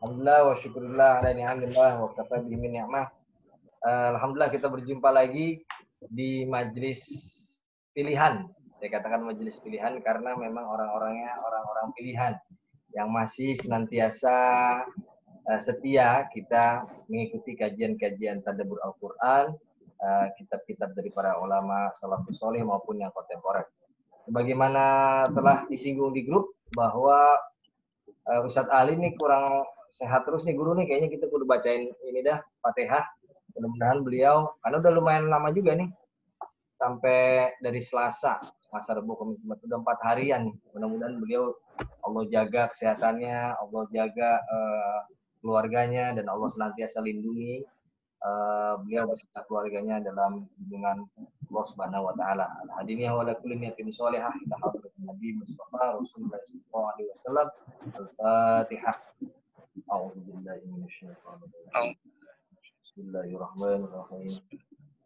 Alhamdulillah wa syukurillah ala ni'amillah wa kafa bihi min ni'mah. Alhamdulillah kita berjumpa lagi di majelis pilihan. Saya katakan majelis pilihan karena memang orang-orangnya orang-orang pilihan yang masih senantiasa setia kita mengikuti kajian-kajian tadabbur Al-Qur'an, kitab-kitab dari para ulama salafus saleh maupun yang kontemporer. Sebagaimana telah disinggung di grup bahwa Ustadz Ali nih kurang sehat terus nih guru nih, kayaknya kita kudu bacain ini dah Fatihah. Mudah-mudahan beliau karena udah lumayan lama juga nih, sampai dari Selasa Rabu Kamis Jumat udah 4 harian nih. Mudah-mudahan beliau Allah jaga kesehatannya, Allah jaga keluarganya, dan Allah senantiasa lindungi beliau beserta keluarganya dalam lindungan Allah Subhanahu wa taala. Hadiniya wa la kulli niyatin shalihah ila hadratin Nabi Mustafa Rasulullah sallallahu alaihi wasallam. Al-Fatihah. A'udzu billahi minasyaitonir rajim. Bismillahirrahmanirrahim.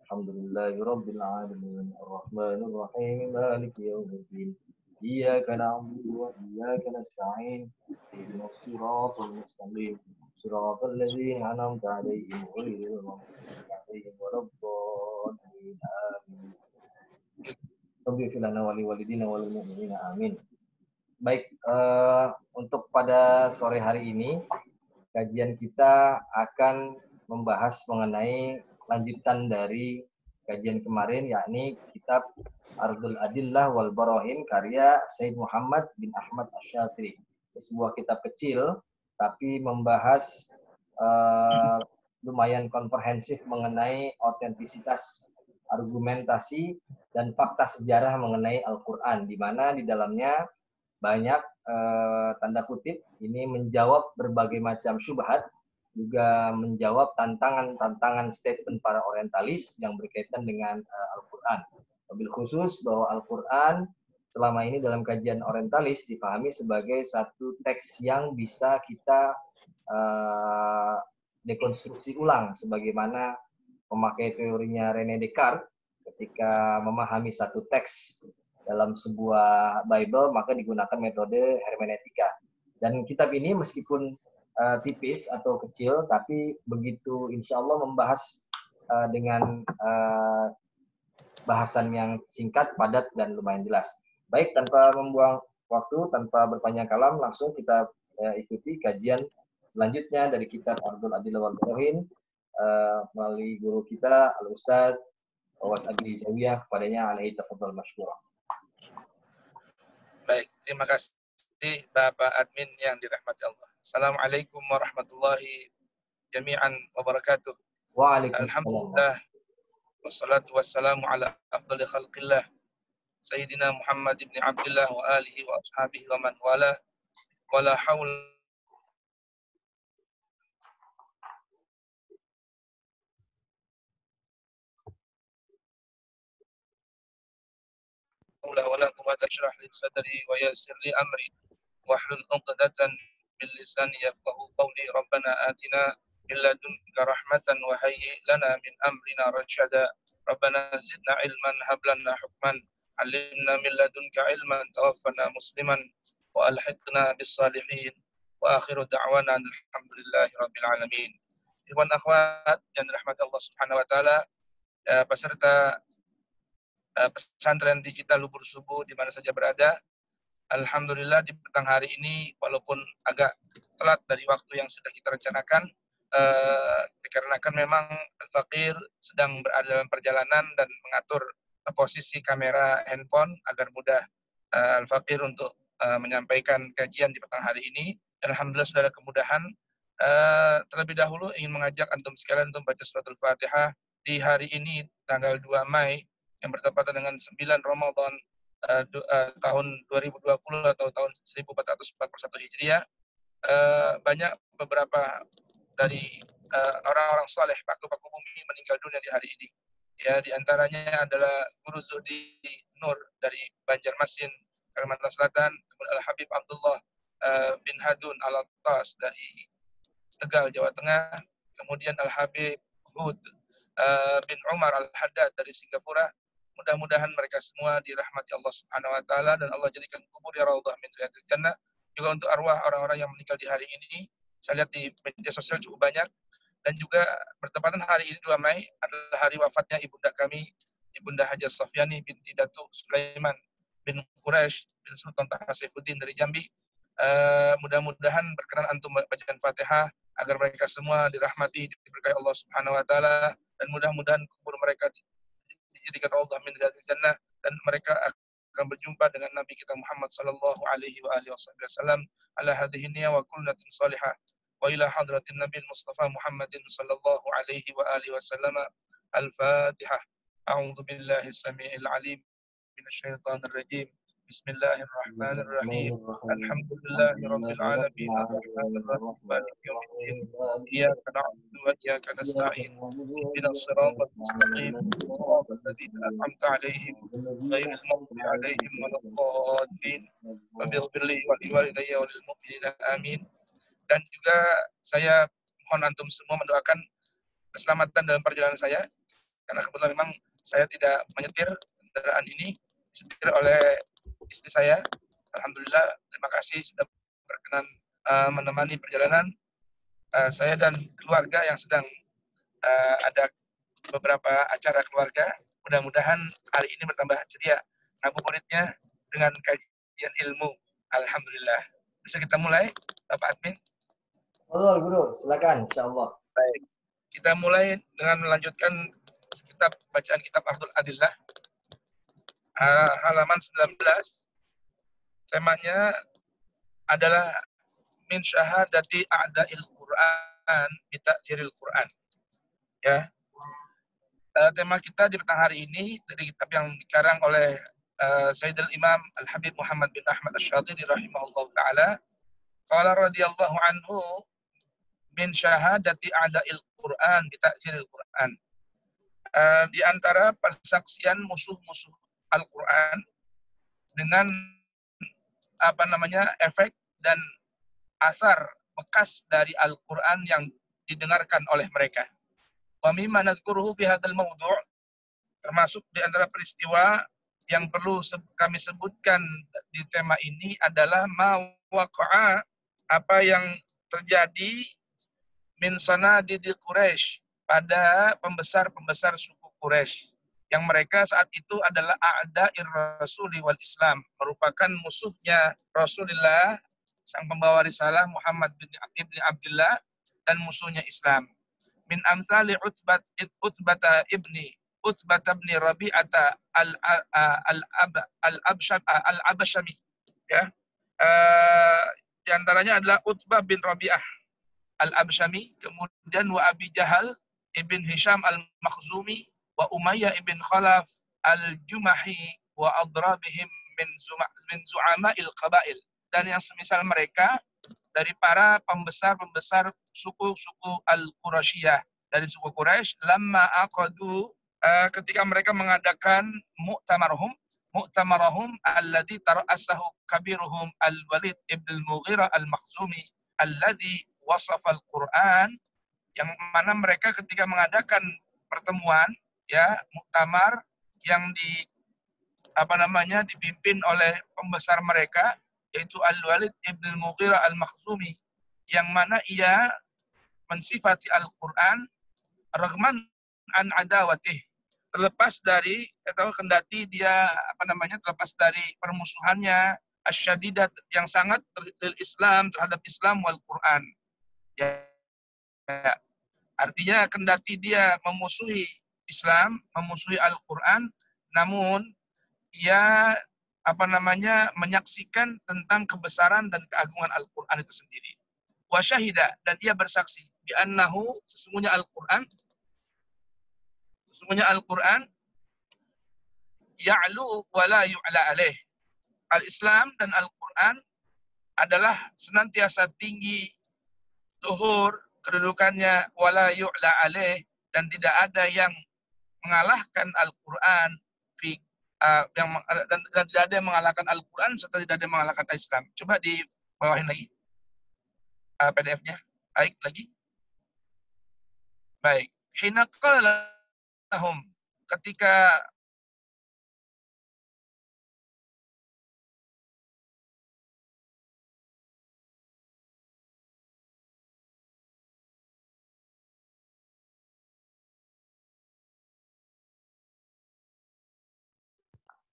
Alhamdulillahi rabbil alamin arrahmanir rahim maliki yaumiddin. Iyyaka na'budu wa iyyaka nasta'in. Ihdinas siratal mustaqim. Siratal ladzina an'amta 'alaihim ghairil maghdubi 'alaihim waladdallin. Amin. Rabbi fil lana wa li walidina wal mu'minina amin. Baik, untuk pada sore hari ini kajian kita akan membahas mengenai lanjutan dari kajian kemarin, yakni kitab Ardul Adillah wal Barahin karya Said Muhammad bin Ahmad Asy-Syatiri. Sebuah kitab kecil tapi membahas lumayan komprehensif mengenai otentisitas argumentasi dan fakta sejarah mengenai Al-Quran, di mana di dalamnya banyak tanda kutip ini menjawab berbagai macam syubhat, juga menjawab tantangan-tantangan statement para orientalis yang berkaitan dengan Al-Quran. Wabil khusus bahwa Al-Quran selama ini dalam kajian orientalis dipahami sebagai satu teks yang bisa kita dekonstruksi ulang, sebagaimana pemakai teorinya René Descartes ketika memahami satu teks dalam sebuah Bible, maka digunakan metode hermeneutika. Dan kitab ini meskipun tipis atau kecil, tapi begitu insya Allah membahas dengan bahasan yang singkat, padat, dan lumayan jelas. Baik, tanpa membuang waktu, tanpa berpanjang kalam, langsung kita ikuti kajian selanjutnya dari kitab Ardul Adillah wal Barahin melalui guru kita Al-Ustadz Awas Abi Zawiyah, kepadanya alaihi tafadhal masykurah. Baik, terima kasih Bapak Admin yang dirahmati Allah. Assalamualaikum warahmatullahi jami'an wabarakatuh. Waalaikumsalam. Alhamdulillah, wassalatu wassalamu ala afdali khalqillah, Sayyidina Muhammad ibn Abdullah wa alihi wa ashabihi wa man wala, wala hawla wala quwwata illa billah sadri wa yassir li amri wahlul 'uqdatan min lisani yafqahu qawli. Rabbana atina min ladunka rahmatan wa hayyi lana min amrina rasyada. Rabbana zidna ilman hab lana hukman 'allimna min ladunka ilman tawaffana musliman wa alhiqna bis salihin. Wa akhiru da'wana alhamdulillahi rabbil alamin. Ikhwan akhwat yang dirahmati Allah Subhanahu wa taala, peserta pesantren digital Lubur Subuh di mana saja berada, alhamdulillah di petang hari ini walaupun agak telat dari waktu yang sudah kita rencanakan, dikarenakan memang Al-Faqir sedang berada dalam perjalanan dan mengatur posisi kamera handphone agar mudah Al-Faqir untuk menyampaikan kajian di petang hari ini. Dan alhamdulillah sudah ada kemudahan. Terlebih dahulu ingin mengajak antum sekalian untuk baca surat Al-Fatihah di hari ini tanggal 2 Mei yang bertepatan dengan 9 Ramadan tahun 2020 atau tahun 1441 Hijriah. Banyak beberapa dari orang-orang saleh paku-paku bumi meninggal dunia di hari ini. Ya, di antaranya adalah Guru Zuhdi Nur dari Banjarmasin, Kalimantan Selatan, Al-Habib Abdullah bin Hadun Al-Attas dari Tegal, Jawa Tengah, kemudian Al-Habib Hud bin Umar Al-Haddad dari Singapura. Mudah-mudahan mereka semua dirahmati Allah Subhanahu wa taala dan Allah jadikan kubur ya raudhah min riyadil jannah. Juga untuk arwah orang-orang yang meninggal di hari ini, saya lihat di media sosial cukup banyak. Dan juga bertepatan hari ini 2 Mei adalah hari wafatnya ibunda kami, Ibunda Hajah Sofyani binti Datuk Sulaiman bin Quraisy bin Sultan Taha Saifuddin dari Jambi. Mudah-mudahan berkenan antum bacaan Fatihah agar mereka semua dirahmati, diberkahi Allah Subhanahu wa taala, dan mudah-mudahan kubur mereka dijadikan Allah min riyadhil jannah, dan mereka akan berjumpa dengan Nabi kita Muhammad sallallahu alaihi wa alihi wasallam ala hadhihi niyya wa kullatin salihah wa ila hadratin Nabi Mustafa Muhammadin sallallahu alaihi wa alihi wasallam. Al-Fatihah. A'udzu billahi samii'il 'aliim minasy syaithanir rajim. Bismillahirrahmanirrahim. Alhamdulillahi rabbil alamin arrahmanir rahim maliki yaumiddin. Iyyaka na'budu wa iyyaka nasta'in. Ihdinas siratal mustaqim. Shiratal ladzina an'amta 'alaihim ghairil maghdubi 'alaihim waladdallin. Waghfir li wa liwalidayya wa lil mu'minina amin. Dan juga saya mohon antum semua mendoakan keselamatan dalam perjalanan saya, karena kebetulan memang saya tidak menyetir kendaraan ini, disetir oleh istri saya. Alhamdulillah, terima kasih sudah berkenan menemani perjalanan saya dan keluarga yang sedang ada beberapa acara keluarga. Mudah-mudahan hari ini bertambah ceria ngabuburitnya dengan kajian ilmu. Alhamdulillah. Bisa kita mulai, Bapak Admin? Betul, Guru. Silakan, insyaallah. Baik. Kita mulai dengan melanjutkan bacaan kitab Ardul Adillah, halaman 19. Temanya adalah min syahadati a'da'il Qur'an bi ta'thiril Qur'an. Ya. Tema kita di petang hari ini dari kitab yang dikarang oleh Sayyidul Imam Al-Habib Muhammad bin Ahmad Asy-Syadili rahimahullah taala. Qala radhiyallahu anhu min syahadati a'da'il Qur'an bi ta'thiril Qur'an. Di antara persaksian musuh-musuh Al-Qur'an dengan efek dan asar bekas dari Al-Qur'an yang didengarkan oleh mereka. Wa mimma nadhkuruhu fi hadzal mawdu', termasuk di antara peristiwa yang perlu kami sebutkan di tema ini adalah ma waqa'a, apa yang terjadi min sanadidi Quraisy, pada pembesar-pembesar suku Quraisy, yang mereka saat itu adalah a'da'ir rasuli wal Islam, merupakan musuhnya Rasulullah sang pembawa risalah Muhammad bin Abdullah, dan musuhnya Islam. Min amsali Utbata ibni Rabi'ata al-Abshami, ya. Di antaranya adalah Utbah bin Rabi'ah al-Abshami, kemudian wa Abi Jahal ibn Hisham al-Makhzumi, wa Umayyah ibn Khalaf al-Jumahi, wa adrabihim min zu'ama'il qabail, dan yang semisal mereka dari para pembesar-pembesar suku-suku Al-Quraisyah, dari suku Quraisy, lamma aqadu, ketika mereka mengadakan mu'tamarahum alladhi tara'asahu kabiruhum Al-Walid ibn al-Mughirah al-Makhzumi alladhi wasafa Al-Quran, yang mana mereka ketika mengadakan pertemuan, ya, muktamar yang dipimpin oleh pembesar mereka, yaitu Al-Walid ibn al-Mughirah al-Makhzumi, yang mana ia mensifati Al-Quran raghman an adawatih, terlepas dari atau kendati dia terlepas dari permusuhannya asyadidat yang sangat Islam, terhadap Islam wal Quran. Ya, artinya kendati dia memusuhi Islam, memusuhi Al-Quran, namun ia menyaksikan tentang kebesaran dan keagungan Al-Quran itu sendiri. Wa syahida, dan ia bersaksi bi annahu, sesungguhnya Al-Quran ya'lu wa la yu'la alaih. Al-Islam dan Al-Quran adalah senantiasa tinggi, luhur kedudukannya, wala yu'la alaih, dan tidak ada yang mengalahkan Al-Quran dan tidak ada yang mengalahkan Al-Quran serta tidak ada yang mengalahkan Islam. Coba di bawahin lagi PDF-nya. Baik, lagi. Baik. Hina qala lahum, ketika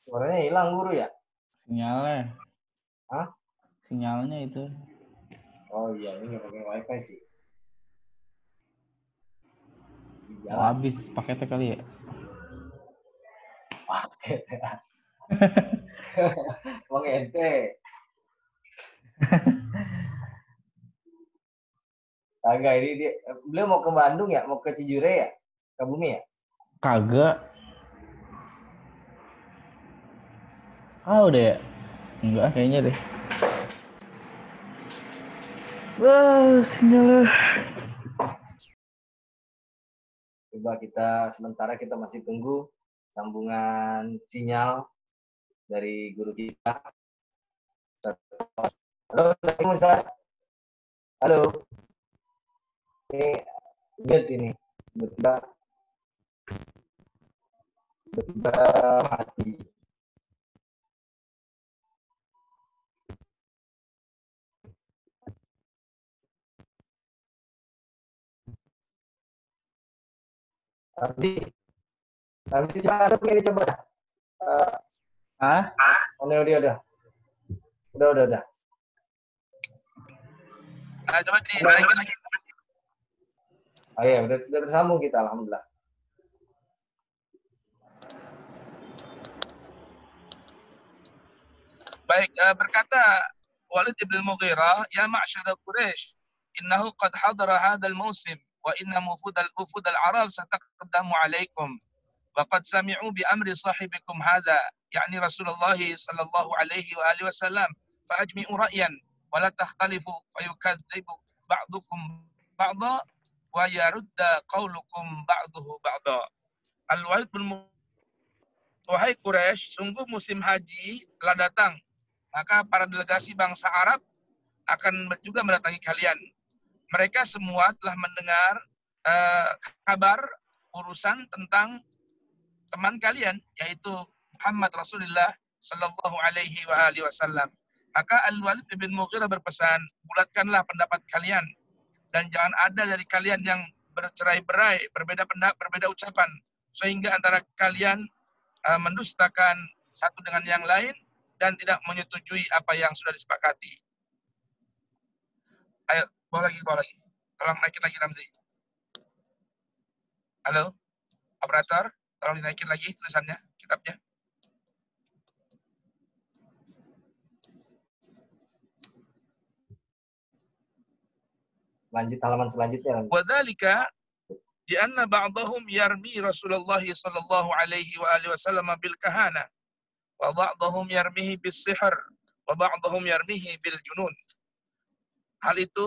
Suaranya hilang guru ya? Sinyalnya. Hah? Sinyalnya itu. Oh iya, ini nggak pakai wifi sih. Di Mau jalan. habis paketnya kali ya. Pakai. Bang ente. Kagak ini dia. Beliau mau ke Bandung ya? Mau ke Cijure ya? Ke Bumi ya? Kagak. Udah ya? Enggak kayaknya deh. Wah, sinyalnya. Coba sementara kita masih tunggu sambungan sinyal dari guru kita. Halo, Ustaz. Halo. Ini lihat ini. Tiba-tiba mati. Nanti coba. Udah. Udah. Coba dinaikin lagi. Iya, udah tersambung kita, alhamdulillah. Baik, berkata Walid ibn Mughirah, ya ma'syara Quraisy, innahu qad hadara hadzal mausim wa inna wufud al-arab sataqaddamu alaikum wa qad sami'u bi amri sahibikum hadha, yani Rasulullah sallallahu alaihi wa alihi wasallam, fa ajmi'u ra'yan wa la takhtalifu fa yukadzibu ba'dukum ba'dha wa yarudda qawlukum ba'duhu ba'dha. Al-Walid bin Wahai Quraisy, sungguh musim haji telah datang. Maka para delegasi bangsa Arab akan juga mendatangi kalian. Mereka semua telah mendengar kabar urusan tentang teman kalian, yaitu Muhammad Rasulullah Sallallahu Alaihi Wasallam. Maka Al-Walid bin Mughirah berpesan, bulatkanlah pendapat kalian dan jangan ada dari kalian yang bercerai-berai, berbeda pendapat, berbeda ucapan, sehingga antara kalian mendustakan satu dengan yang lain dan tidak menyetujui apa yang sudah disepakati. Ayo, bawa lagi. Tolong naikin lagi, Ramzi. Halo, operator, tolong dinaikin lagi tulisannya, kitabnya. Lanjut halaman selanjutnya. Wadzalika di anna ba'dahum yarmi Rasulullah sallallahu alaihi wa alihi wasallam bil kahana wa ba'dahum yarmihi bis sihr wa ba'dahum yarmihi bil junun. Hal itu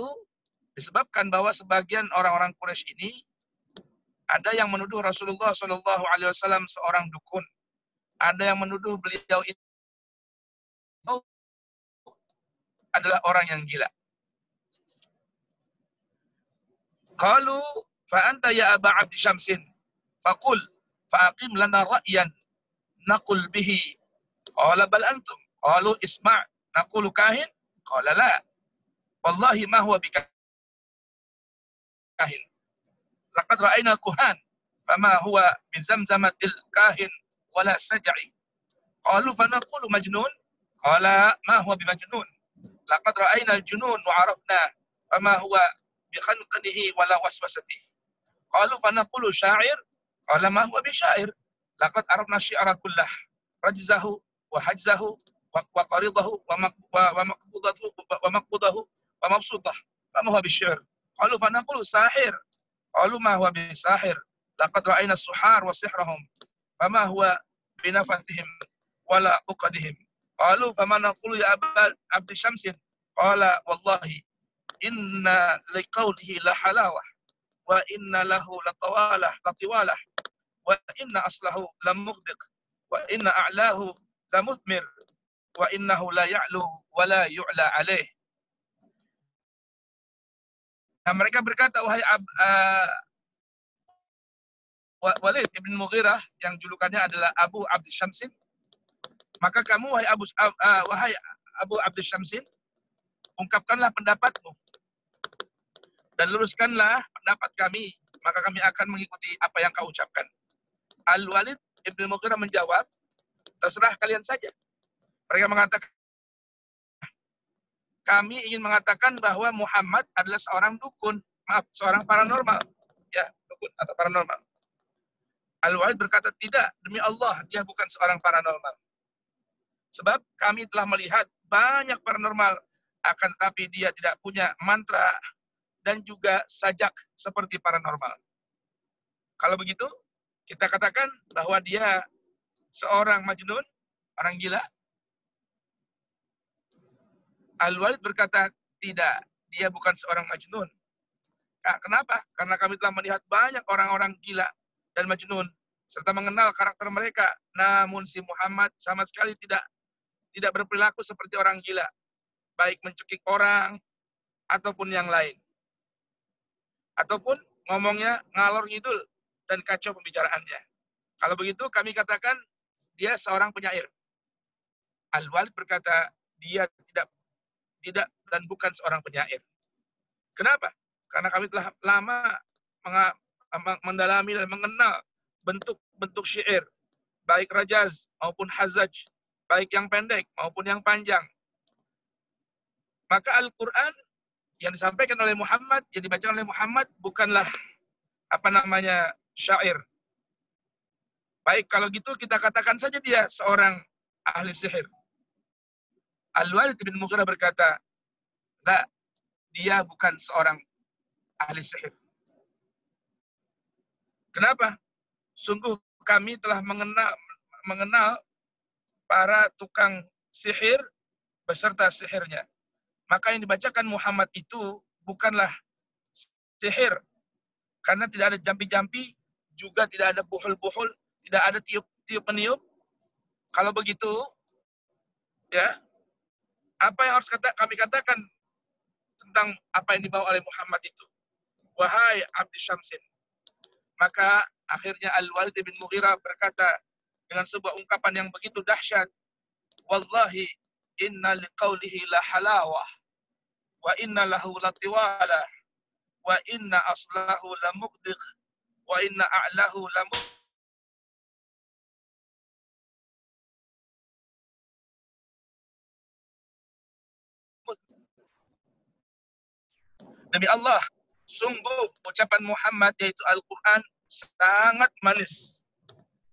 disebabkan bahwa sebagian orang-orang Quraisy ini ada yang menuduh Rasulullah Shallallahu Alaihi Wasallam seorang dukun, ada yang menuduh beliau itu adalah orang yang gila. Qalu fa anta ya Aba Abdi Syamsin faqul faqim lana ra'yan naqul bihi. Qala bal antum. Qalu isma' naqulu kahin. Qala la. Wallahi ma huwa bikahin. Laqad ra'ayna kuhan fama huwa min zamzamatil kahin wala saj'i. Qalu fa naqulu majnun. Qala ma huwa bimajnun. Laqad ra'ayna al-junun wa 'arafna fama huwa bikhanqanihi wala waswasatihi. Qalu fa naqulu sya'ir. Qala ma huwa bisyair. Laqad arafna syi'ra kullah rajzahu wa hajzahu wa qaridahu wa maqbudahu wa mabsutah. Fama huwa bisyir. Qalu fa naqulu sahir. Qalu ma huwa bisahir. Laqad ra'ayna as-suhar wa sihrahum. Fama huwa binafathihim wala uqadihim. Qalu fama naqulu ya Aba Abdi Syamsin. Qala wallahi inna liqawlihi la halawah wa inna lahu latiwalah wa inna aslahu lamughdiq wa inna a'lahu lamuthmir wa innahu la ya'lu wa la yu'la alaih. Nah, mereka berkata, wahai Walid ibn Mughirah yang julukannya adalah Abu Abdi Syamsin, maka kamu wahai Abu Abdi Syamsin, ungkapkanlah pendapatmu dan luruskanlah pendapat kami, maka kami akan mengikuti apa yang kau ucapkan. Al-Walid ibn Mughirah menjawab, terserah kalian saja. Mereka mengatakan, kami ingin mengatakan bahwa Muhammad adalah seorang dukun, seorang paranormal, ya, dukun atau paranormal. Al-Walid berkata, tidak, demi Allah, dia bukan seorang paranormal. Sebab kami telah melihat banyak paranormal, akan tetapi dia tidak punya mantra dan juga sajak seperti paranormal. Kalau begitu, kita katakan bahwa dia seorang majnun, orang gila. Al-Walid berkata, tidak, dia bukan seorang majnun. Nah, kenapa? Karena kami telah melihat banyak orang-orang gila dan majnun, serta mengenal karakter mereka. Namun si Muhammad sama sekali tidak berperilaku seperti orang gila, baik mencekik orang ataupun yang lain. Ataupun ngomongnya ngalor ngidul dan kacau pembicaraannya. Kalau begitu kami katakan dia seorang penyair. Al-Walid berkata dia tidak dan bukan seorang penyair. Kenapa? Karena kami telah lama mendalami dan mengenal bentuk-bentuk syair, baik rajaz maupun hazaj, baik yang pendek maupun yang panjang. Maka Al-Quran yang disampaikan oleh Muhammad, yang dibacakan oleh Muhammad bukanlah syair. Baik, kalau gitu kita katakan saja dia seorang ahli sihir. Al-Walid bin Mughirah berkata, tidak, dia bukan seorang ahli sihir. Kenapa? Sungguh kami telah mengenal para tukang sihir beserta sihirnya. Maka yang dibacakan Muhammad itu bukanlah sihir. Karena tidak ada jampi-jampi, juga tidak ada buhul-buhul, tidak ada tiup-meniup. Kalau begitu, ya, apa yang harus kami katakan tentang apa yang dibawa oleh Muhammad itu? Wahai Abdi Syamsin. Maka akhirnya Al-Walid bin Mughirah berkata dengan sebuah ungkapan yang begitu dahsyat, wallahi inna liqaulihi la halawah wa inna lahu latiwalah wa inna aslahu la muqdiq wa inna a'lahu la Demi Allah, sungguh ucapan Muhammad yaitu Al-Quran sangat manis.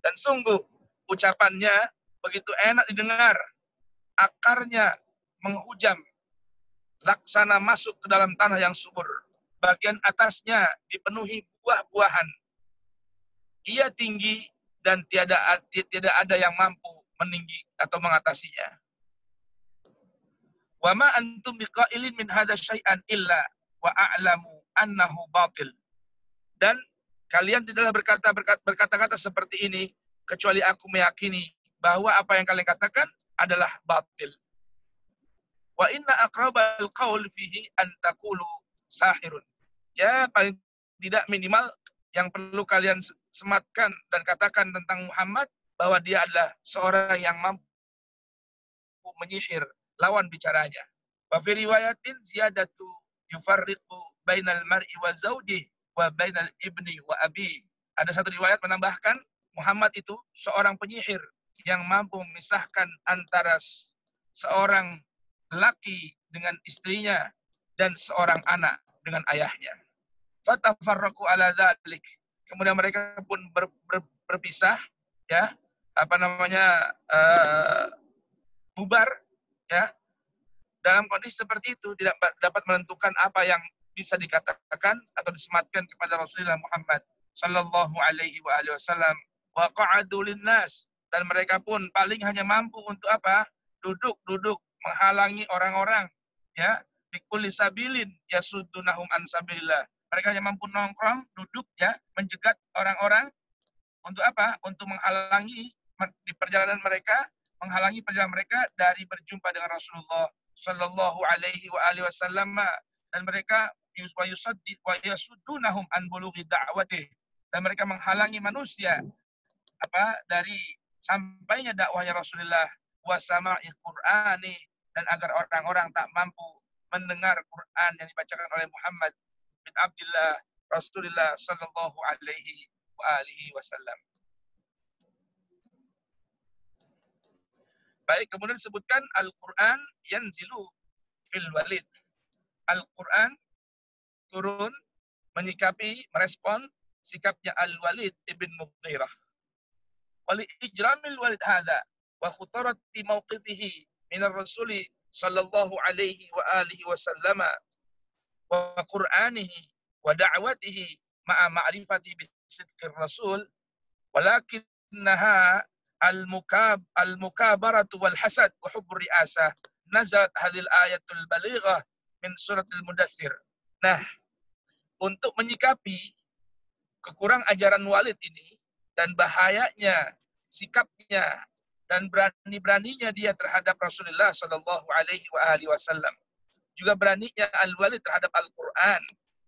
Dan sungguh ucapannya begitu enak didengar. Akarnya menghujam, laksana masuk ke dalam tanah yang subur. Bagian atasnya dipenuhi buah-buahan. Ia tinggi dan tidak ada yang mampu meninggi atau mengatasinya. Wa ma antum biqailin min hadza syai'an illa wa a'lamu annahu batil. Dan kalian tidaklah berkata-kata seperti ini kecuali aku meyakini bahwa apa yang kalian katakan adalah batil. Wa inna aqrabal qaul fihi an taqulu sahirun. Ya, paling tidak minimal yang perlu kalian sematkan dan katakan tentang Muhammad bahwa dia adalah seorang yang mampu menyihir lawan bicaranya. Wa fi riwayatin ziyadatu yufarriqu bainal mar'i wa zawjihi wa bainal ibni wa abi. Ada satu riwayat menambahkan Muhammad itu seorang penyihir yang mampu memisahkan antara seorang laki dengan istrinya dan seorang anak dengan ayahnya. Fatafarraqu ala dzalik. Kemudian mereka pun berpisah, ya, bubar, ya. Dalam kondisi seperti itu tidak dapat menentukan apa yang bisa dikatakan atau disematkan kepada Rasulullah Muhammad sallallahu alaihi wasallam. Wa qa'adu linnas, dan mereka pun paling hanya mampu untuk apa? Duduk menghalangi orang-orang, ya, bikulli sabilin yasuddunahum an sabilillah. Mereka hanya mampu nongkrong, duduk, ya, menjegat orang-orang untuk apa? Untuk menghalangi di perjalanan mereka, menghalangi perjalanan mereka dari berjumpa dengan Rasulullah sallallahu alaihi wasallam, dan mereka yasuddunahum an bulughi da'wati, dan mereka menghalangi manusia dari sampainya dakwahnya Rasulullah wa sama'il Qur'ani, dan agar orang-orang tak mampu mendengar Quran yang dibacakan oleh Muhammad bin Abdullah Rasulullah sallallahu alaihi wasallam. Baik, kemudian disebutkan Al-Quran yanzilu fil walid. Al-Quran turun menyikapi, merespon sikapnya Al-Walid ibn Mughirah. Wali ijramil walid hadha wa khutarati mawqifihi min ar-rasuli sallallahu alaihi wa alihi wa sallama wa qur'anihi wa da'watihi ma'a ma'rifati bisidqir rasul walakinnaha al-mukabaratu wal hasad wa hubbur ri'asah nazalat hadhil ayatul balighah min suratul mudaththir. Nah, untuk menyikapi kekurang ajaran Walid ini dan bahayanya sikapnya dan berani-beraninya dia terhadap Rasulullah Shallallahu Alaihi Wasallam, juga beraninya Al-Walid terhadap Al-Quran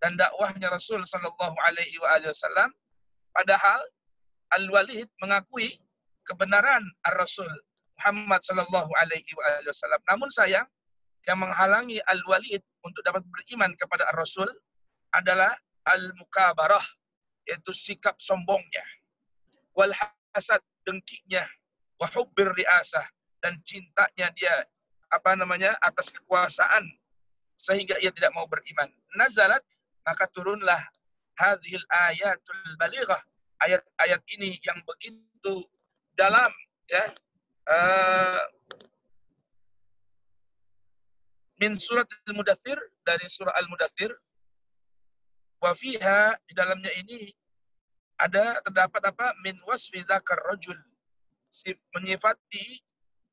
dan dakwahnya Rasul Shallallahu Alaihi Wasallam. Padahal Al-Walid mengakui kebenaran Ar-Rasul Muhammad Shallallahu Alaihi Wasallam. Namun sayang, yang menghalangi Al-Walid untuk dapat beriman kepada Ar-Rasul adalah al-mukabarah, yaitu sikap sombongnya, wal hasad, dengkinya, wa hubbir riasah, dan cintanya dia atas kekuasaan sehingga ia tidak mau beriman. Nazalat, maka turunlah hadhil ayatul balighah, ayat-ayat ini yang begitu dalam, ya, min surat al-mudaththir, dari surah al-mudaththir. Wa fiha, di dalamnya ini terdapat min wasfi dzakar rajul, menyifati,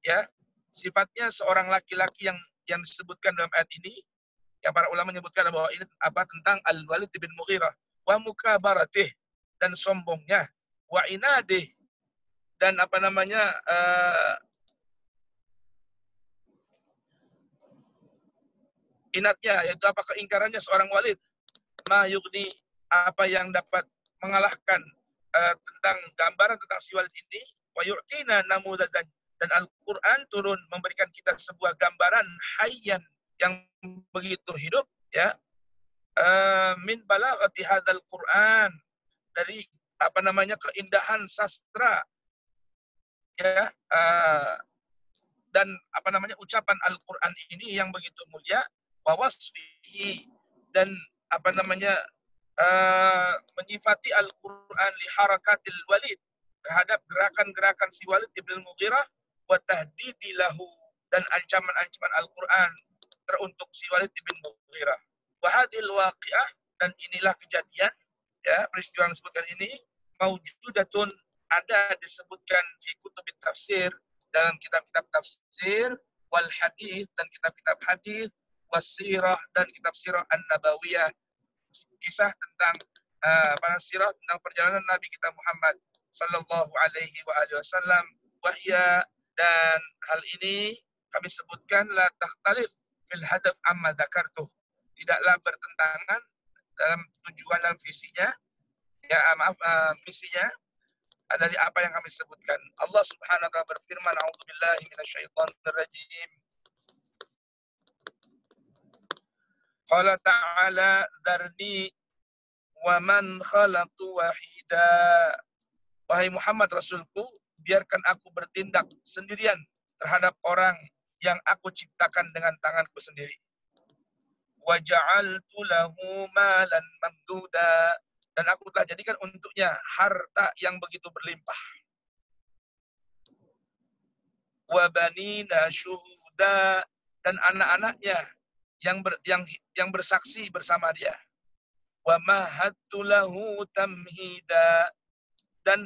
ya, sifatnya seorang laki-laki yang disebutkan dalam ayat ini, yang para ulama menyebutkan bahwa ini tentang Al-Walid bin Mughirah, wa mukabaratih, dan sombongnya, wa inadih, dan inatnya, yaitu keingkarannya seorang Walid, ma yughni, apa yang dapat mengalahkan tentang gambaran tentang si Walid ini, wa yu'tina namudadan, dan Al-Quran turun memberikan kita sebuah gambaran hayyan yang begitu hidup, ya, min balaghati hadzal Quran, dari keindahan sastra, ya, dan ucapan Al-Quran ini yang begitu mulia, wa wasfihi, dan menyifati Al-Quran li harakatil Walid, terhadap gerakan-gerakan si Walid ibn Mughirah, wa tahdidi lahu, dan ancaman-ancaman Al-Quran teruntuk si Walid ibn Mughirah. Wa hadhil waqi'ah, dan inilah kejadian, ya, peristiwa yang disebutkan ini, maujudatun, ada disebutkan fi kutubit tafsir, dalam kitab-kitab tafsir, wal hadis, dan kitab-kitab hadis, wasirah, dan kitab sirah an-nabawiyah, kisah tentang sirah tentang perjalanan Nabi kita Muhammad sallallahu alaihi wasallam, wahya, dan hal ini kami sebutkan la takhtalif fil hadaf amma dzakartuh, tidaklah bertentangan dalam tujuan dan visinya, ya, misinya dari apa yang kami sebutkan. Allah Subhanahu wa taala berfirman, a'udzubillahi minasyaitonir rajim. Qala ta'ala dzarni wa man khalaqtu wahida. Wahai Muhammad Rasulku, biarkan aku bertindak sendirian terhadap orang yang aku ciptakan dengan tanganku sendiri. Wa ja'altu lahu malan mamduda, dan aku telah jadikan untuknya harta yang begitu berlimpah. Wa banina syuhuda, dan anak-anaknya yang bersaksi bersama dia. Wa mahattu lahu tamhida, dan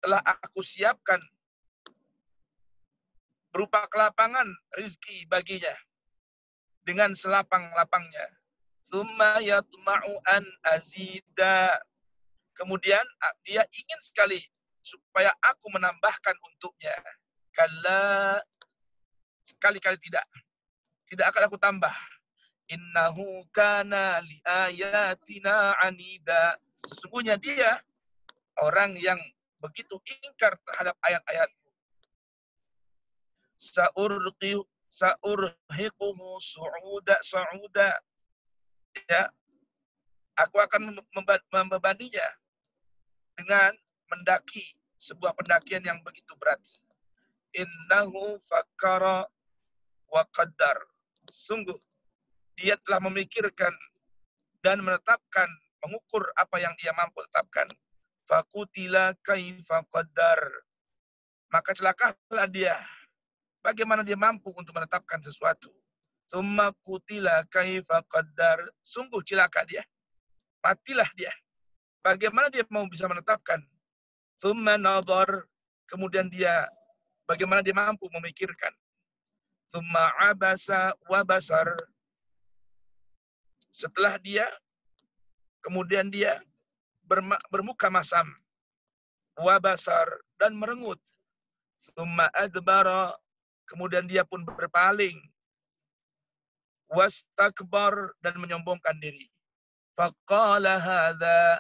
telah aku siapkan berupa kelapangan rizki baginya dengan selapang-lapangnya. Tsumma yatma'u an azida, kemudian dia ingin sekali supaya aku menambahkan untuknya. Kalla, sekali-kali tidak akan aku tambah. Innahu kana li ayatina anida, sesungguhnya dia orang yang begitu ingkar terhadap ayat-ayatku. Sa'urhiquhu su'uda, ya, aku akan membebaninya dengan mendaki sebuah pendakian yang begitu berat. innahu fakkara wa qaddar. Sungguh dia telah memikirkan dan menetapkan, mengukur apa yang dia mampu tetapkan. Fakutila kaifa qaddar. Maka celakalah dia. Bagaimana dia mampu untuk menetapkan sesuatu. Tsumma kutila kaifa qaddar. Sungguh celaka dia. Matilah dia. Bagaimana dia mau bisa menetapkan? Tsumma nadhar. Kemudian dia, bagaimana dia mampu memikirkan? Tsumma abasa wa basar. Setelah dia, kemudian dia bermuka masam, wabasar, dan merengut. Tsumma adbara, kemudian dia pun berpaling, wastakbar, dan menyombongkan diri. Faqala hadza,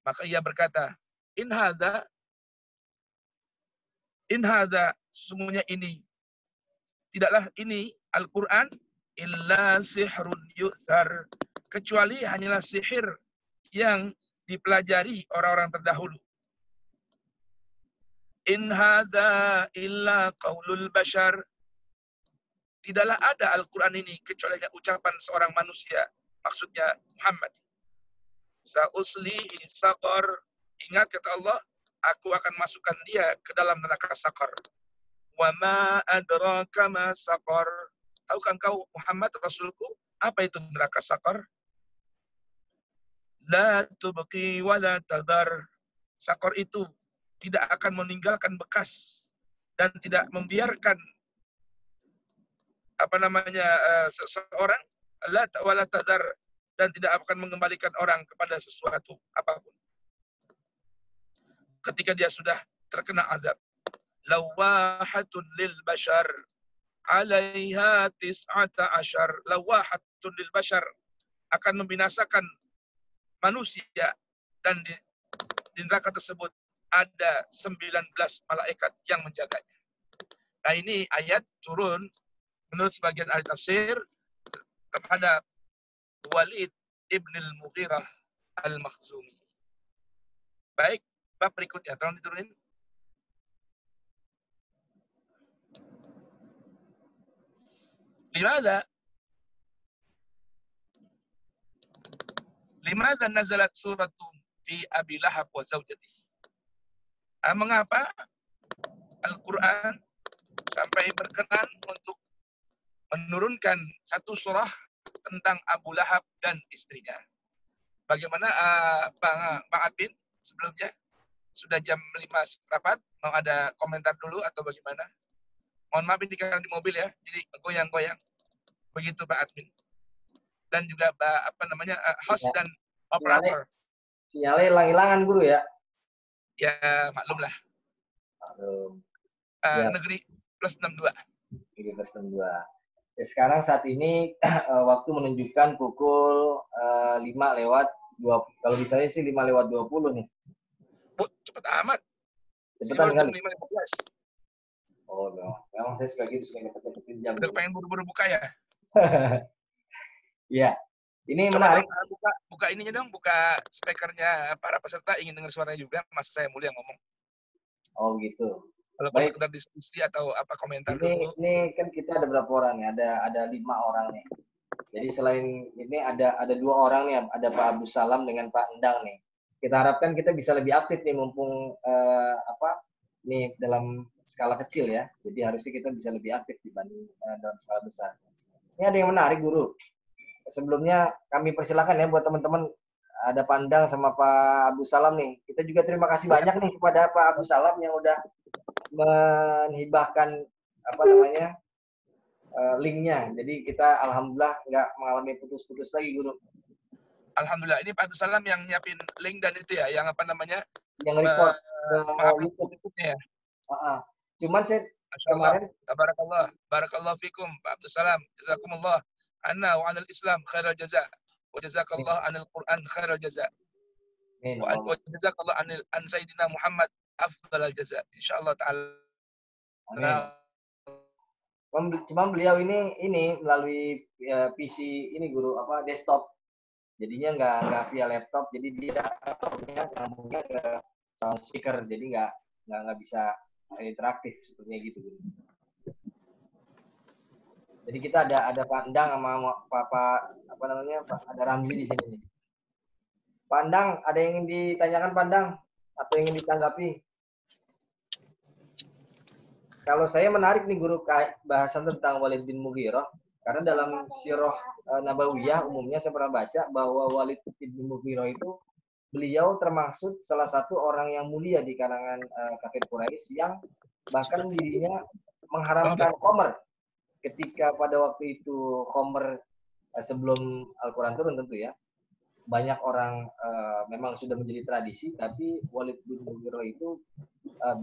maka ia berkata, in hadza, sesungguhnya ini, tidaklah ini Al-Quran, illa sihrun yu'thar, kecuali hanyalah sihir yang dipelajari orang-orang terdahulu. In hadza illa qaulul bashar. Tidaklah ada Al-Quran ini kecuali ucapan seorang manusia. Maksudnya Muhammad. Sa'uslihi saqar. Ingat kata Allah, aku akan masukkan dia ke dalam neraka saqar. Wa ma adraka ma saqar. Tahukah engkau Muhammad Rasulku, apa itu neraka saqar? La tubqi wa la tadhar. Saqar itu tidak akan meninggalkan bekas dan tidak membiarkan seseorang la wala tadhar, dan tidak akan mengembalikan orang kepada sesuatu apapun ketika dia sudah terkena azab. Lawahatun lil bashar 'alaiha 19. Lawahatun lil bashar, akan membinasakan manusia, dan di neraka tersebut ada 19 malaikat yang menjaganya. Nah, ini ayat turun menurut sebagian ahli tafsir kepada Walid ibn al-Mughirah al-Makhzumi. Baik, bab berikutnya, tolong diturunin. Limada nazalat suratun fi Abi Lahab wa zawjatih. Mengapa Al-Quran sampai berkenan untuk menurunkan satu surah tentang Abu Lahab dan istrinya? Bagaimana Bang Admin, sebelumnya sudah jam 5 seperempat, mau ada komentar dulu atau bagaimana? Mohon maaf ini karena di mobil ya, jadi goyang-goyang. Begitu Pak Admin. Dan juga host dan operator. Sinyalnya hilang-hilangan guru ya? Ya maklum lah. Negeri plus 62. Negeri plus 62. Ya, sekarang saat ini waktu menunjukkan pukul 5:20. Kalau misalnya sih 5:20 nih. Cepet amat. Cepetan kali. 5:15. Oh, memang saya suka gitu, suka ngepet-ngepetin jam. Udah pengen buru-buru buka ya? Iya. Ini coba menarik. Dong, buka ininya dong, buka speakernya para peserta, ingin dengar suaranya juga, Mas saya mulia ngomong. Oh gitu. Kalau sekedar diskusi atau apa komentar dulu. Ini kan kita ada berapa orang nih? Ada 5 orang nih. Jadi selain ini ada 2 orang nih, ada Pak Abdus Salam dengan Pak Endang nih. Kita harapkan kita bisa lebih aktif nih, mumpung nih dalam skala kecil ya. Jadi harusnya kita bisa lebih aktif dibanding dalam skala besar. Ini ada yang menarik, Guru. Sebelumnya kami persilakan ya buat teman-teman, ada Pak Endang sama Pak Abdus Salam nih. Kita juga terima kasih banyak nih kepada Pak Abdus Salam yang udah menghibahkan linknya. Jadi kita alhamdulillah nggak mengalami putus-putus lagi, Guru. Alhamdulillah. Ini Pak Abdus Salam yang nyiapin link dan itu ya, yang yang report YouTube-nya ya. Cuman saya kemarin barakallah fikum Pak Abdus Salam, jazakumullah anna wa 'anil Islam khairal jaza wa jazakallah 'anil Quran khairal jaza. Wa jazakallah an sayyidina Muhammad afdhalal jaza. Insyaallah taala. Cuma beliau ini melalui PC ini, Guru, desktop. Jadinya nggak via laptop, jadi dia soundnya nyambungnya ke sound speaker, jadi nggak bisa interaktif sepertinya gitu. Jadi kita ada Pandang sama ada Ramzi di sini nih. Pandang, ada yang ingin ditanyakan Pandang atau ingin ditanggapi? Kalau saya menarik nih guru bahasan tentang Walid bin Mughirah, karena dalam Sirah Nabawiyah umumnya saya pernah baca bahwa Walid bin Mughirah itu beliau termasuk salah satu orang yang mulia di kalangan kafir Quraisy yang bahkan dirinya mengharamkan khamr ketika pada waktu itu khamr sebelum Al-Quran turun tentu ya. Banyak orang memang sudah menjadi tradisi, tapi Walid bin Mughirah itu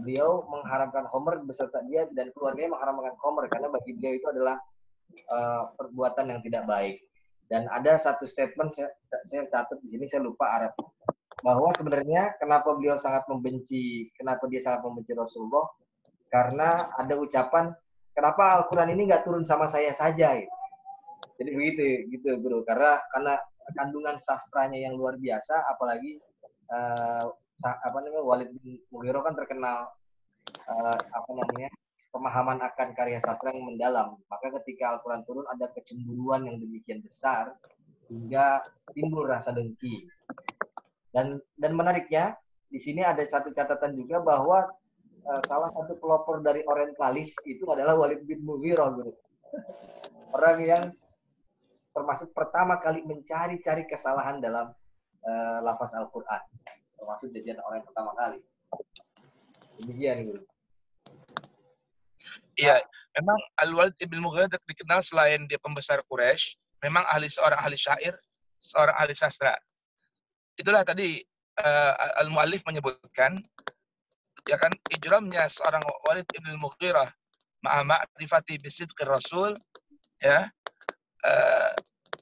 beliau mengharamkan khamr beserta dia dan keluarganya mengharamkan khamr karena bagi beliau itu adalah perbuatan yang tidak baik. Dan ada satu statement saya catat di sini, saya lupa Arab, bahwa sebenarnya kenapa dia sangat membenci Rasulullah, karena ada ucapan kenapa Al-Quran ini nggak turun sama saya saja gitu. Jadi begitu gitu bro, karena kandungan sastranya yang luar biasa, apalagi Walid bin Mughirah kan terkenal pemahaman akan karya sastra yang mendalam. Maka ketika Al-Quran turun ada kecemburuan yang demikian besar hingga timbul rasa dengki. Dan menariknya di sini ada satu catatan juga bahwa salah satu pelopor dari orientalis itu adalah Walid bin Mughirah, bro. Orang yang termasuk pertama kali mencari-cari kesalahan dalam lafaz Al-Quran, termasuk jajaran orang yang pertama kali. Demikian, bro. Iya, memang Al-Walid bin Mughirah dikenal selain dia pembesar Quraisy, memang seorang ahli syair, seorang ahli sastra. Itulah tadi Al-Mu'allif menyebutkan, ya kan, ijramnya seorang Walid bin Mughirah ma'a ma'rifati bisidqir Rasul, ya,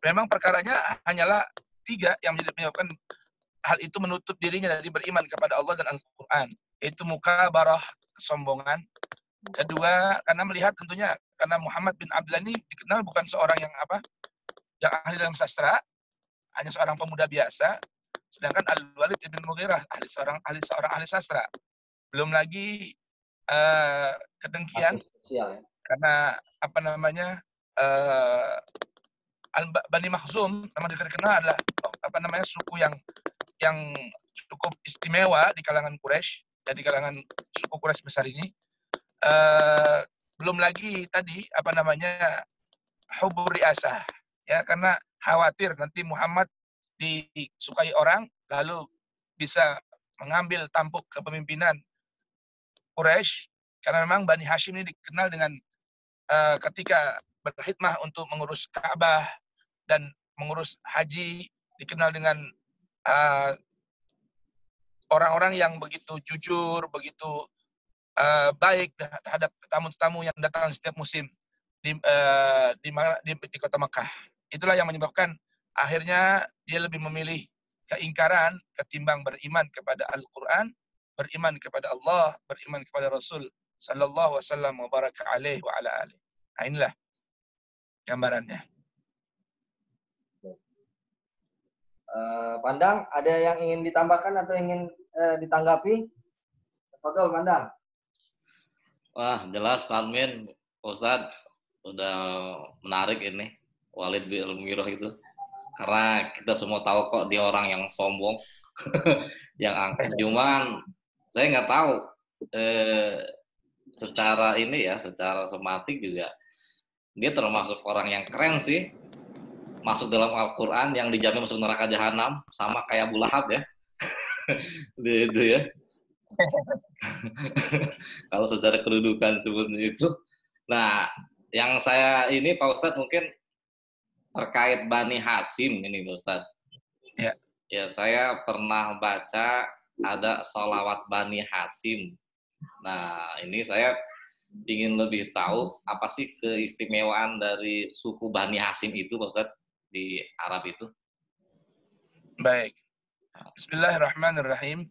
memang perkaranya hanyalah 3 yang menyebabkan hal itu menutup dirinya dari beriman kepada Allah dan Al-Quran, yaitu mukabarah, kesombongan. Kedua, karena melihat tentunya, karena Muhammad bin Abdullah ini dikenal bukan seorang yang yang ahli dalam sastra, hanya seorang pemuda biasa, sedangkan Al-Walid bin Mughirah seorang ahli sastra. Belum lagi kedengkian, sosial, ya? Karena Bani Makhzum memang dikenal adalah suku yang cukup istimewa di kalangan Quraisy, dan di kalangan suku Quraisy besar ini. Belum lagi tadi hubur riasah, ya, karena khawatir nanti Muhammad disukai orang lalu bisa mengambil tampuk kepemimpinan Quraisy, karena memang Bani Hashim ini dikenal dengan ketika berkhidmah untuk mengurus Ka'bah dan mengurus haji, dikenal dengan orang-orang yang begitu jujur, begitu baik terhadap tamu-tamu yang datang setiap musim di kota Makkah. Itulah yang menyebabkan akhirnya dia lebih memilih keingkaran ketimbang beriman kepada Al-Quran, beriman kepada Allah, beriman kepada Rasul sallallahu wasallam wa baraka alaihi wa ala alihi. Nah, inilah gambarannya. Pandang, ada yang ingin ditambahkan atau ingin ditanggapi? Betul, Pandang. Wah, jelas Pak Admin, Ustadz, udah menarik ini Walid bin Mughirah itu. Karena kita semua tahu kok dia orang yang sombong, yang angkuh. Cuman saya nggak tahu secara sematik juga dia termasuk orang yang keren sih, masuk dalam Al-Quran yang dijamin masuk neraka jahanam, sama kayak Abu Lahab ya. Itu ya. Kalau secara kedudukan seperti itu. Nah, yang saya ini Pak Ustadz mungkin terkait Bani Hashim ini Pak Ustadz. Ya. Ya, saya pernah baca ada sholawat Bani Hashim. Nah, ini saya ingin lebih tahu apa sih keistimewaan dari suku Bani Hashim itu Pak Ustadz di Arab itu. Baik. Bismillahirrahmanirrahim.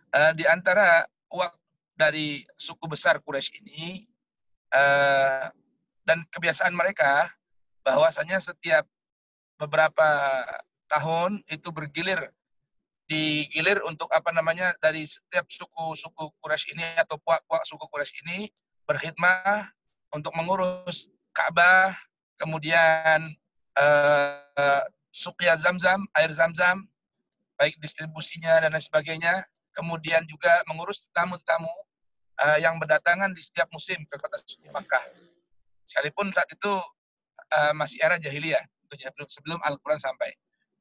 Di antara dari suku besar Quraisy ini dan kebiasaan mereka bahwasanya setiap beberapa tahun itu bergilir digilir untuk dari setiap suku Quraisy ini atau puak-puak suku Quraisy ini berkhidmah untuk mengurus Ka'bah, kemudian suqya Zamzam, air Zamzam, baik distribusinya dan lain sebagainya, kemudian juga mengurus tamu-tamu yang berdatangan di setiap musim ke kota suci Makkah. Sekalipun saat itu masih era jahiliyah, tentunya sebelum Al-Quran sampai.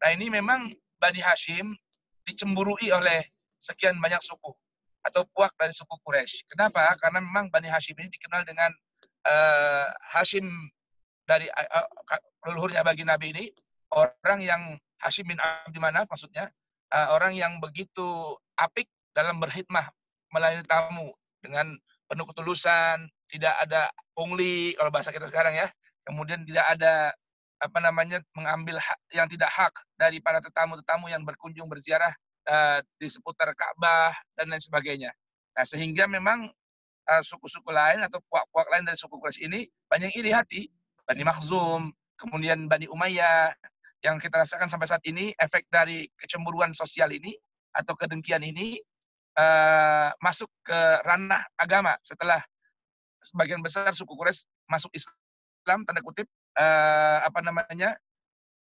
Nah ini memang Bani Hashim dicemburui oleh sekian banyak suku atau puak dari suku Quraisy. Kenapa? Karena memang Bani Hashim ini dikenal dengan Hashim dari leluhurnya bagi Nabi ini, orang yang Hashim bin Abdi Manaf maksudnya, orang yang begitu apik dalam berkhidmah melayani tamu dengan penuh ketulusan, tidak ada pungli kalau bahasa kita sekarang ya. Kemudian tidak ada mengambil hak yang tidak hak dari para tetamu-tetamu yang berkunjung berziarah di seputar Ka'bah dan lain sebagainya. Nah, sehingga memang suku-suku lain atau puak-puak lain dari suku Quraisy ini banyak iri hati. Bani Makhzum, kemudian Bani Umayyah, yang kita rasakan sampai saat ini efek dari kecemburuan sosial ini atau kedengkian ini masuk ke ranah agama setelah sebagian besar suku Quraisy masuk Islam tanda kutip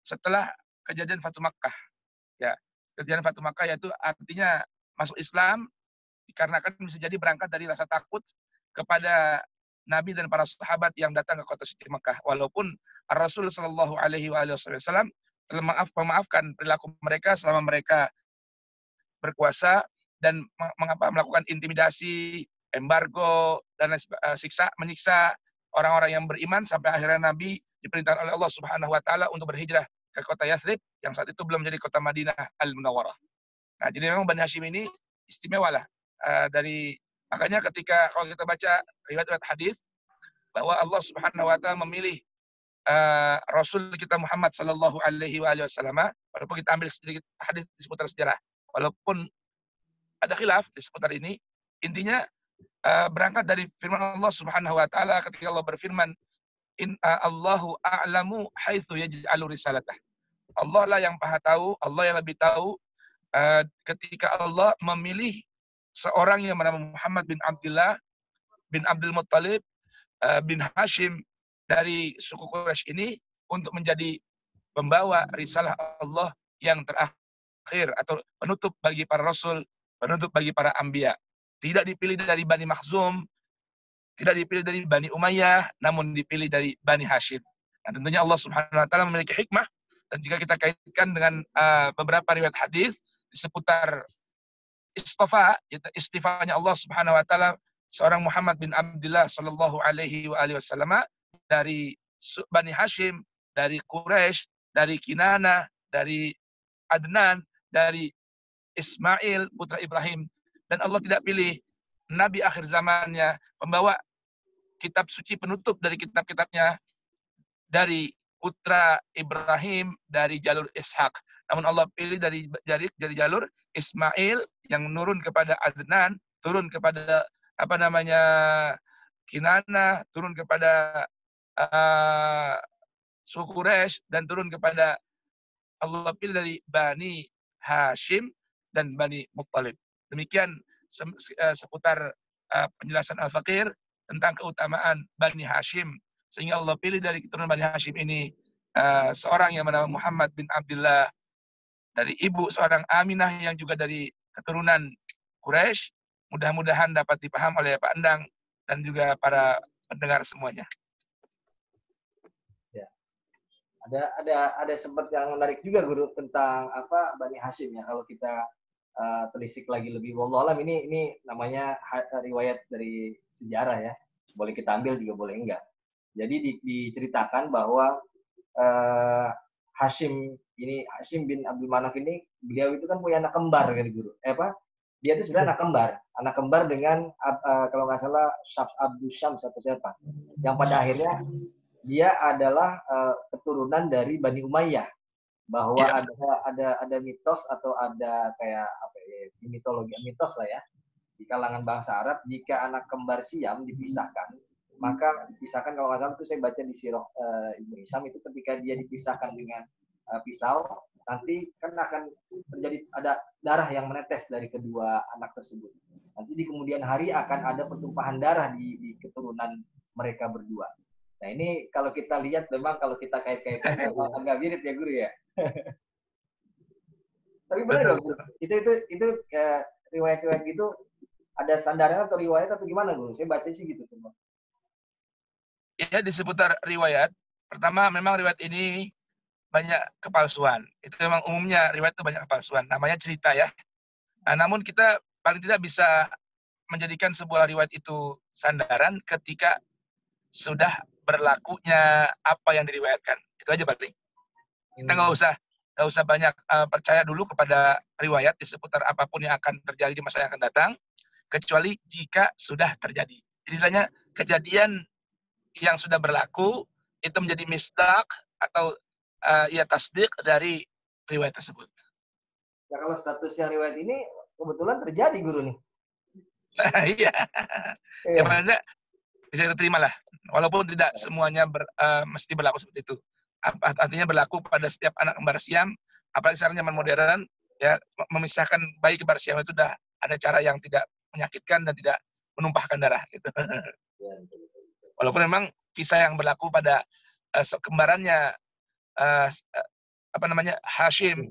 setelah kejadian Fatu Makkah. Ya, kejadian Fatu Makkah yaitu artinya masuk Islam dikarenakan bisa jadi berangkat dari rasa takut kepada Nabi dan para sahabat yang datang ke kota suci Makkah. Walaupun Rasul Shallallahu Alaihi Wasallam telah memaafkan perilaku mereka selama mereka berkuasa dan melakukan intimidasi, embargo dan menyiksa orang-orang yang beriman sampai akhirnya Nabi diperintahkan oleh Allah Subhanahu wa taala untuk berhijrah ke kota Yathrib yang saat itu belum menjadi kota Madinah Al-Munawwarah. Nah, jadi memang Bani Hashim ini istimewa lah makanya ketika kalau kita baca riwayat hadis bahwa Allah Subhanahu wa taala memilih Rasul kita Muhammad sallallahu alaihi wasallam, walaupun kita ambil sedikit hadis di seputar sejarah, walaupun ada khilaf di seputar ini, intinya berangkat dari firman Allah Subhanahu wa taala ketika Allah berfirman Allahu a'lamu haitsu yaj'alu risalatah. Allah lah yang Maha tahu, Allah yang lebih tahu ketika Allah memilih seorang yang bernama Muhammad bin Abdullah bin Abdul Muttalib bin Hashim dari suku Quraisy ini untuk menjadi pembawa risalah Allah yang terakhir atau penutup bagi para rasul, penutup bagi para anbiya. Tidak dipilih dari Bani Makhzum, tidak dipilih dari Bani Umayyah, namun dipilih dari Bani Hashim. Nah, tentunya Allah Subhanahu wa taala memiliki hikmah, dan jika kita kaitkan dengan beberapa riwayat hadis di seputar istifanya Allah Subhanahu wa taala seorang Muhammad bin Abdullah sallallahu alaihi wasallam dari Bani Hashim, dari Quraisy, dari Kinana, dari Adnan, dari Ismail putra Ibrahim, dan Allah tidak pilih nabi akhir zamannya, pembawa kitab suci penutup dari kitab-kitabnya dari putra Ibrahim dari jalur Ishak. Namun Allah pilih dari jalur Ismail yang nurun kepada Adnan, turun kepada Kinana, turun kepada suku Quraisy, dan turun kepada Allah pilih dari Bani Hashim dan Bani Muttalib. Demikian seputar penjelasan Al-Faqir tentang keutamaan Bani Hashim, sehingga Allah pilih dari keturunan Bani Hashim ini seorang yang bernama Muhammad bin Abdullah dari ibu seorang Aminah yang juga dari keturunan Quraisy. Mudah-mudahan dapat dipaham oleh Pak Endang dan juga para pendengar semuanya. Ya. Ada sempat yang menarik juga Guru tentang Bani Hashim ya, kalau kita telisik lagi lebih, wallahu alam, ini namanya riwayat dari sejarah ya, boleh kita ambil juga boleh enggak. Jadi diceritakan bahwa Hashim bin Abdul Manaf ini, beliau itu kan punya anak kembar kan Guru. Dia itu sebenarnya anak kembar dengan kalau nggak salah Abdul Syams atau siapa, yang pada akhirnya dia adalah keturunan dari Bani Umayyah. Bahwa ada mitos atau ada kayak mitologi mitos lah ya di kalangan bangsa Arab, jika anak kembar Siam dipisahkan, maka dipisahkan, kalau nggak salah itu saya baca di Sirah Ibnu Hisham, itu ketika dia dipisahkan dengan pisau, nanti kan akan terjadi ada darah yang menetes dari kedua anak tersebut. Nanti di kemudian hari akan ada pertumpahan darah di keturunan mereka berdua. Nah ini kalau kita lihat memang kalau kita kait-kaitkan memang agak mirip ya guru ya. Tapi benar nggak guru? Itu riwayat-riwayat gitu ada sandaran atau riwayat atau gimana guru? Saya baca sih gitu tuh. Ya, di seputar riwayat, pertama memang riwayat ini banyak kepalsuan. Itu memang umumnya riwayat itu banyak kepalsuan. Namanya cerita ya. Nah, namun kita paling tidak bisa menjadikan sebuah riwayat itu sandaran ketika sudah berlakunya apa yang diriwayatkan. Itu aja paling. Kita nggak usah banyak percaya dulu kepada riwayat di seputar apapun yang akan terjadi di masa yang akan datang, kecuali jika sudah terjadi. Jadi istilahnya kejadian yang sudah berlaku itu menjadi misdaq atau tasdik dari riwayat tersebut. Ya kalau statusnya riwayat ini kebetulan terjadi guru nih. Iya. Ya maksudnya bisa kita terima lah. Walaupun tidak semuanya mesti berlaku seperti itu. Artinya berlaku pada setiap anak kembar siam, apalagi sekarang zaman modern, ya memisahkan bayi kembar siam itu sudah ada cara yang tidak menyakitkan dan tidak menumpahkan darah. Gitu. Walaupun memang kisah yang berlaku pada kembarannya Hashim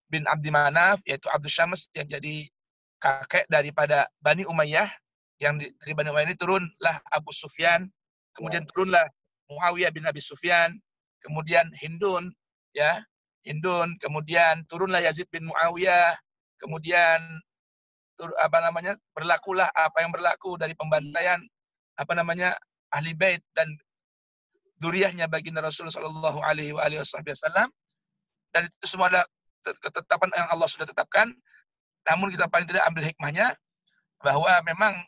bin Abdi Manaf, yaitu Abdul Syams yang jadi kakek daripada Bani Umayyah, yang dari Bani Umayyah ini turunlah Abu Sufyan, kemudian turunlah Muawiyah bin Abi Sufyan, kemudian Hindun, kemudian turunlah Yazid bin Muawiyah, kemudian berlakulah apa yang berlaku dari pembantaian ahli bait dan dzurriyyahnya baginda Rasulullah Shallallahu Alaihi Wasallam, dan itu semua adalah ketetapan yang Allah sudah tetapkan. Namun kita paling tidak ambil hikmahnya bahwa memang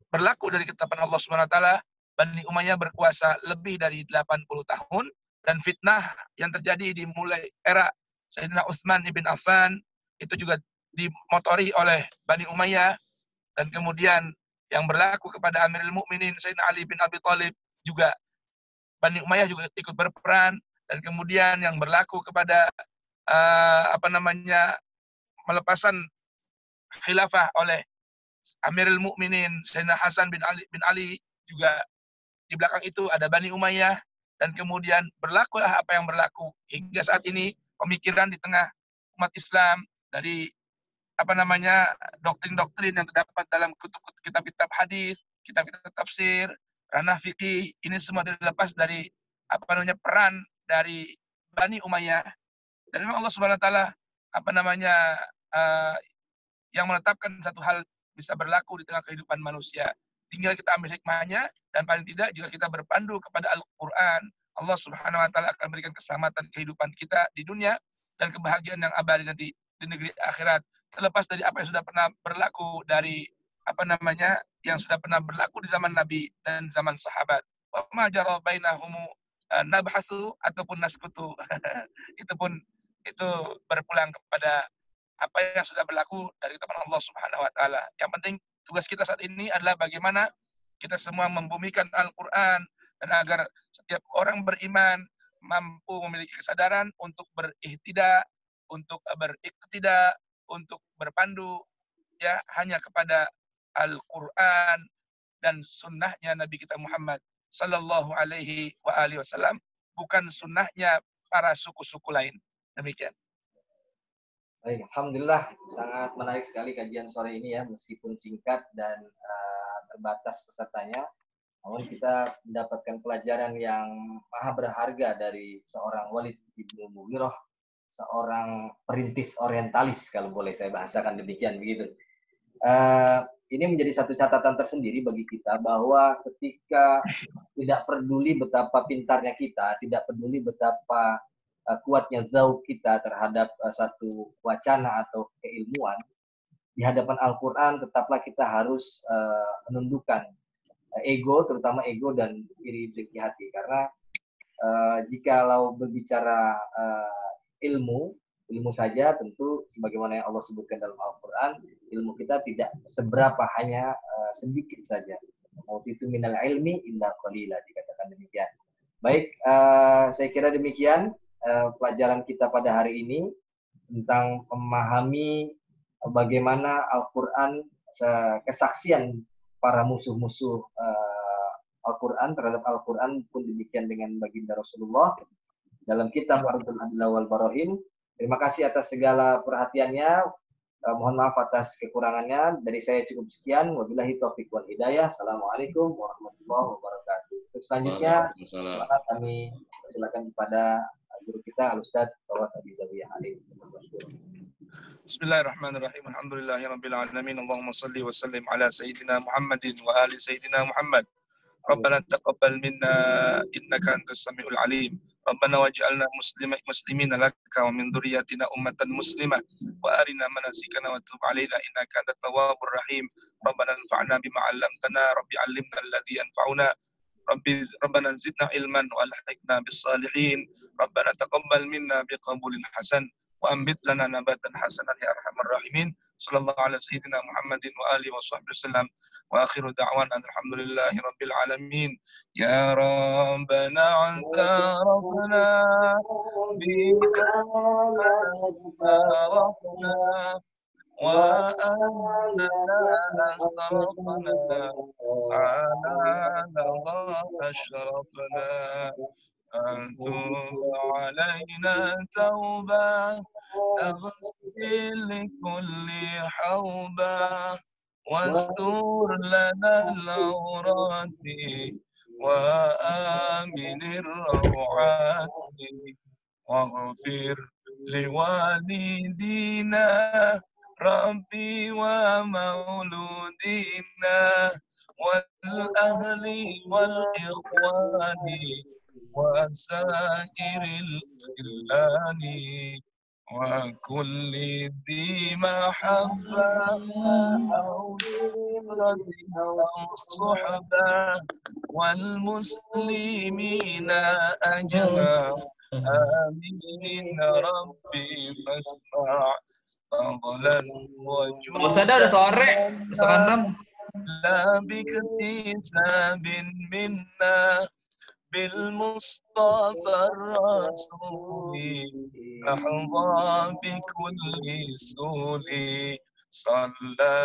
berlaku dari ketetapan Allah Subhanahu wa taala, Bani Umayyah berkuasa lebih dari 80 tahun, dan fitnah yang terjadi dimulai era Sayyidina Utsman ibn Affan itu juga dimotori oleh Bani Umayyah, dan kemudian yang berlaku kepada Amirul Mukminin Sayyidina Ali bin Abi Thalib juga Bani Umayyah juga ikut berperan, dan kemudian yang berlaku kepada melepasan khilafah oleh Amirul Mukminin Sayyidina Hasan bin Ali juga di belakang itu ada Bani Umayyah, dan kemudian berlakulah apa yang berlaku hingga saat ini. Pemikiran di tengah umat Islam dari doktrin-doktrin yang terdapat dalam kitab-kitab hadis, kitab-kitab tafsir, ranah fikih, ini semua terlepas dari peran dari Bani Umayyah. Dan memang Allah Subhanahu wa taala yang menetapkan satu hal bisa berlaku di tengah kehidupan manusia. Tinggal kita ambil hikmahnya, dan paling tidak jika kita berpandu kepada Al-Quran, Allah Subhanahu wa taala akan berikan keselamatan kehidupan kita di dunia dan kebahagiaan yang abadi nanti di negeri akhirat, terlepas dari apa yang sudah pernah berlaku dari yang sudah pernah berlaku di zaman Nabi dan zaman sahabat. Wa ma jara bainahum nabhasu ataupun naskutu. itu berpulang kepada apa yang sudah berlaku dari ketetapan Allah Subhanahu wa taala. Yang penting tugas kita saat ini adalah bagaimana kita semua membumikan Al-Qur'an, dan agar setiap orang beriman mampu memiliki kesadaran untuk berihtida, untuk beriqtida, untuk berpandu hanya kepada Al-Qur'an dan sunnahnya Nabi kita Muhammad sallallahu alaihi wasallam, bukan sunnahnya para suku-suku lain. Demikian. Baik, alhamdulillah sangat menarik sekali kajian sore ini ya, meskipun singkat dan terbatas pesertanya, namun kita mendapatkan pelajaran yang maha berharga dari seorang Walid bin Mughirah, seorang perintis orientalis kalau boleh saya bahasakan demikian begitu. Ini menjadi satu catatan tersendiri bagi kita bahwa ketika tidak peduli betapa pintarnya kita, tidak peduli betapa kuatnya zauq kita terhadap satu wacana atau keilmuan, di hadapan Al-Quran tetaplah kita harus menundukkan ego, terutama ego dan iri dengki hati. Karena jikalau berbicara ilmu saja, tentu sebagaimana yang Allah sebutkan dalam Al-Quran, ilmu kita tidak seberapa, hanya sedikit saja. Mautitu minal ilmi illa qalila, dikatakan demikian. Baik, saya kira demikian pelajaran kita pada hari ini tentang memahami bagaimana Al-Quran, kesaksian para musuh-musuh Al-Quran terhadap Al-Quran pun demikian dengan baginda Rasulullah dalam kitab Ardul Adillah wal Barahin. Terima kasih atas segala perhatiannya. Mohon maaf atas kekurangannya. Dari saya cukup sekian. Wabillahi taufiq wal hidayah. Assalamualaikum warahmatullahi wabarakatuh. Untuk selanjutnya kami silakan kepada guru kita Al-Ustaz Fawaz Abi Zawiyah Alim. Bismillahirrahmanirrahim. Alhamdulillahirabbil alamin. Allahumma shalli wa sallim ala sayyidina Muhammadin wa ali sayyidina Muhammad. Rabbana taqabbal minna innaka antas samiul alim. Rabbana waj'alna muslimina laka wa min dzurriyyatina ummatan muslimah wa arina manasikana wa tub 'alaina innaka antat tawwabur rahim. Rabbana anfa'na bima 'allamtana, rabbi 'allimna alladhi yanfa'una. Rabbana zidna ilman wa alhiqna bis salihin. Rabbana taqabbal minna biqabulin hasan wa ambit lana nabatan hasanan ya arhamar rahimin. Sallallahu ala sayyidina Muhammadin wa alihi wa sahbihi wasallam. Wa akhiru da'wan alhamdulillahi rabbil alamin. Ya Rabbana anta rabbana bina rabbana wa anna asrafna ala Allah ashrafna أنتم علينا توبة تغسل لكل حوبة واستر لنا العورات وآمن الروعات واغفر لوالدينا ربي ومولودينا والأهل والإخوان وسائر الخلان وكل ذي محبة أو ذرة أو صحبة والمسلمين أجمع آمين ربي فاسمع فضلا وجودا Ustaz, udah sore, setengah 6. لا باكتساب منا بالمصطفى الرسول نحظى بكل سول صلى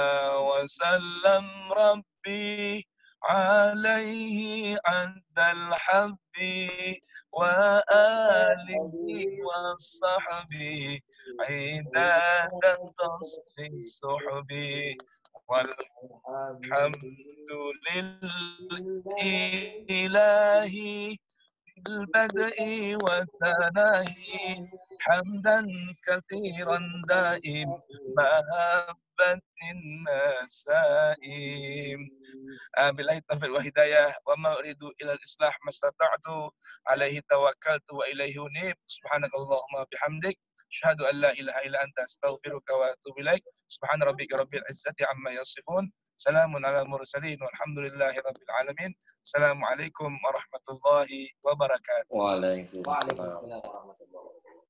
وسلم ربي عليه عند الحب وآله وصحبه عداد الصحب والحمد لله البدء والثناء حمدا كثيرا دائم محبة النسائم. بالله التوفيق والهداية وما أريد إلى الإصلاح ما استطعت عليه توكلت وإليه أنيب. سبحانك اللهم وبحمدك أشهد أن لا إله إلا أنت أستغفرك وأتوب إليك. سبحان ربك رب العزة عما يصفون سلام على المرسلين والحمد لله رب العالمين. السلام عليكم ورحمة الله وبركاته. Waalaikumsalam warahmatullahi wabarakatuh.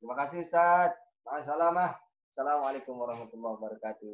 Terima kasih Ustaz. Assalamualaikum warahmatullahi wabarakatuh.